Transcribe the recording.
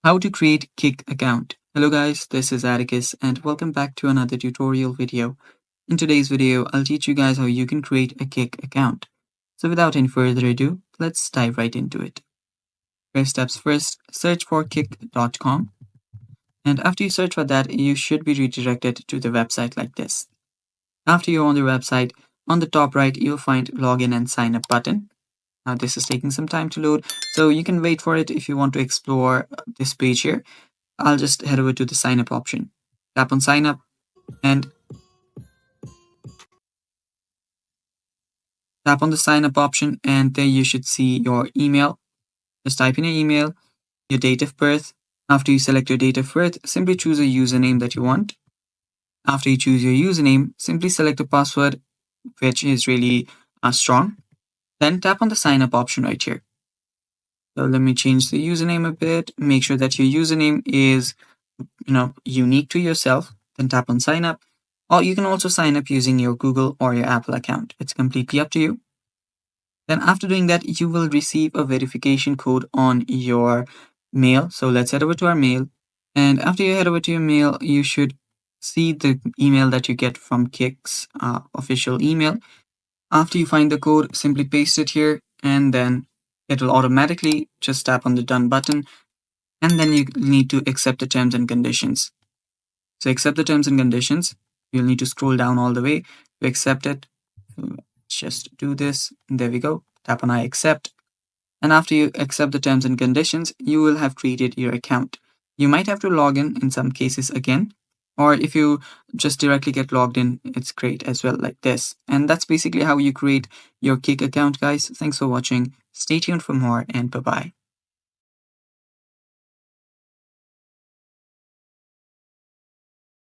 How to create Kik account. Hello guys, this is Atticus and welcome back to another tutorial video. In today's video, I'll teach you guys how you can create a Kik account. So without any further ado, let's dive right into it. First steps first, search for kik.com. And after you search for that, you should be redirected to the website like this. After you're on the website, on the top right, you'll find login and sign up button. Now this is taking some time to load, so you can wait for it if you want to explore this page here. I'll just head over to the sign up option. Tap on sign up and tap on the sign up option, and there you should see your email. Just type in your email, your date of birth. After you select your date of birth, simply choose a username that you want. After you choose your username, simply select a password which is really strong. Then tap on the sign up option right here. So let me change the username a bit. Make sure that your username is unique to yourself. Then tap on sign up. Or you can also sign up using your Google or your Apple account. It's completely up to you. Then after doing that, you will receive a verification code on your mail. So let's head over to our mail. And after you head over to your mail, you should see the email that you get from Kik's official email. After you find the code, simply paste it here, and then it'll automatically just tap on the done button. And then you need to accept the terms and conditions. So accept the terms and conditions. You'll need to scroll down all the way to accept it. Let's just do this. There we go. Tap on I accept. And after you accept the terms and conditions, you will have created your account. You might have to log in some cases again, or if you just directly get logged in, it's great as well, like this. And that's basically how you create your Kik account, guys. Thanks for watching. Stay tuned for more, and bye-bye.